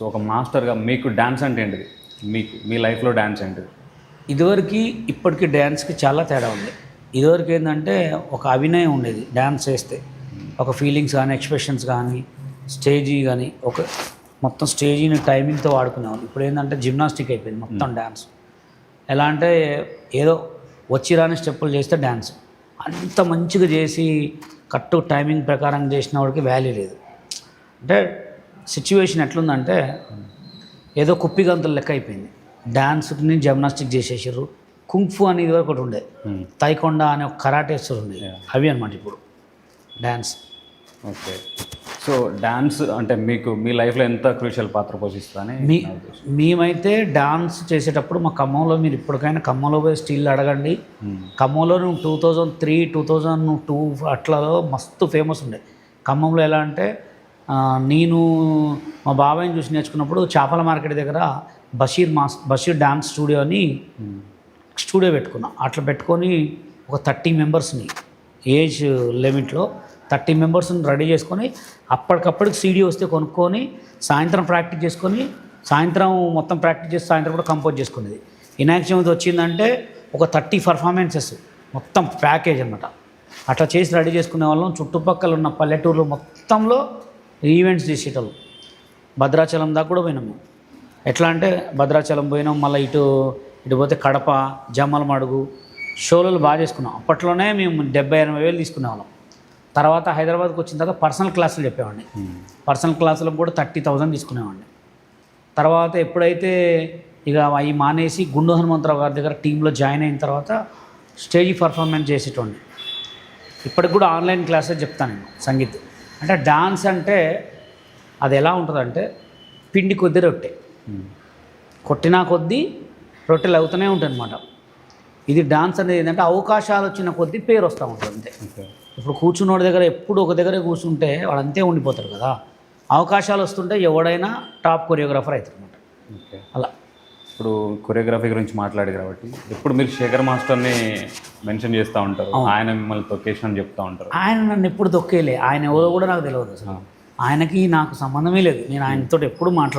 So ఒక మాస్టర్గా మీకు డ్యాన్స్ అంటే ఏంటిది? మీకు మీ లైఫ్లో డ్యాన్స్ ఏంటిది? ఇదివరకు ఇప్పటికి డ్యాన్స్కి చాలా తేడా ఉంది. ఇదివరకు ఏంటంటే ఒక అభినయం ఉండేది డ్యాన్స్ చేస్తే, ఒక ఫీలింగ్స్ కానీ ఎక్స్ప్రెషన్స్ కానీ స్టేజీ కానీ ఒక మొత్తం స్టేజీని టైమింగ్తో వాడుకునేవాళ్ళు. ఇప్పుడు ఏంటంటే జిమ్నాస్టిక్ అయిపోయింది మొత్తం డ్యాన్స్. ఎలా అంటే ఏదో వచ్చి రాని స్టెప్పులు చేస్తే డ్యాన్స్, అంత మంచిగా చేసి కట్టు టైమింగ్ ప్రకారం చేసిన వాడికి వాల్యూ లేదు. అంటే సిచ్యువేషన్ ఎట్లుందంటే ఏదో కుప్పిగంతులు లెక్క అయిపోయింది. డ్యాన్స్ని జిమ్నాస్టిక్ చేసేసారు. కుంగ్ఫు అనేది వరకు ఒకటి ఉండే, తైకొండ అనే ఒక కరాటేస్టర్ ఉంది, అవి అనమాట ఇప్పుడు డ్యాన్స్. ఓకే. సో డ్యాన్స్ అంటే మీకు మీ లైఫ్లో ఎంత క్రూషియల్ పాత్ర పోషిస్తుందని మేమైతే డాన్స్ చేసేటప్పుడు మా ఖమ్మంలో, మీరు ఇప్పటికైనా ఖమ్మంలో పోయి స్టిల్ అడగండి, ఖమ్మంలో 2003, 2002 అట్లలో మస్తు ఫేమస్ ఉండే. ఖమ్మంలో ఎలా అంటే నేను మా బాబాయ్ని చూసి నేర్చుకున్నప్పుడు చేపల మార్కెట్ దగ్గర బషీర్ డాన్స్ స్టూడియో అని స్టూడియో పెట్టుకున్నా. అట్లా పెట్టుకొని ఒక 30 మెంబర్స్ని ఏజ్ లిమిట్లో 30 మెంబర్స్ని రెడీ చేసుకొని అప్పటికప్పటికి సీడీ వస్తే కొనుక్కొని సాయంత్రం ప్రాక్టీస్ చేసుకొని, సాయంత్రం మొత్తం ప్రాక్టీస్ చేసి సాయంత్రం కూడా కంపోజ్ చేసుకునేది. వినాయక చవితి వచ్చిందంటే ఒక 30 పర్ఫార్మెన్సెస్ మొత్తం ప్యాకేజ్ అనమాట. అట్లా చేసి రెడీ చేసుకునే వాళ్ళం. చుట్టుపక్కల ఉన్న పల్లెటూరులో మొత్తంలో ఈవెంట్స్ చేసేటోళ్ళు. భద్రాచలం దాకా కూడా పోయినాము. ఎట్లా అంటే భద్రాచలం పోయినాం, మళ్ళీ ఇటు పోతే కడప, జమ్మలమడుగు షోలు బాగా చేసుకున్నాం. అప్పట్లోనే మేము 70-80 వేలు తీసుకునేవాళ్ళం. తర్వాత హైదరాబాద్కి వచ్చిన తర్వాత పర్సనల్ క్లాసులు చెప్పేవాడిని. పర్సనల్ క్లాసులకు కూడా 30,000 తీసుకునేవాడిని. తర్వాత ఎప్పుడైతే ఇక అవి మానేసి గుండు హనుమంతరావు గారి దగ్గర టీంలో జాయిన్ అయిన తర్వాత స్టేజ్ పర్ఫార్మెన్స్ చేసేటోడిని. ఇప్పటికి కూడా ఆన్లైన్ క్లాసెస్ చెప్తాను నేను సంగీత్. అంటే డాన్స్ అంటే అది ఎలా ఉంటుందంటే పిండి కొద్ది రొట్టె, కొట్టినా కొద్దీ రొట్టెలు అవుతూనే ఉంటాయి అనమాట. ఇది డాన్స్ అనేది ఏంటంటే అవకాశాలు వచ్చిన కొద్దీ పేరు వస్తూ ఉంటుంది అంతే. ఇప్పుడు కూర్చున్నోడి దగ్గర ఎప్పుడు ఒక దగ్గరే కూర్చుంటే వాడు అంతే ఉండిపోతాడు కదా. అవకాశాలు వస్తుంటే ఎవడైనా టాప్ కొరియోగ్రాఫర్ అవుతారు అనమాట. అలా ఇప్పుడు కొరియోగ్రఫీ గురించి మాట్లాడారు కాబట్టి ఇప్పుడు మీరు శేఖర్ మాస్టర్ని మెన్షన్ చేస్తూ ఉంటారు, ఆయన మిమ్మల్ని తొక్కేషన్ అని చెప్తూ ఉంటారు. ఆయన నన్ను ఎప్పుడు తొక్కేలే, ఆయన ఎవరో కూడా నాకు తెలియదు అసలు. ఆయనకి నాకు సంబంధమే లేదు. నేను ఆయనతో ఎప్పుడు మాట్లాడాను.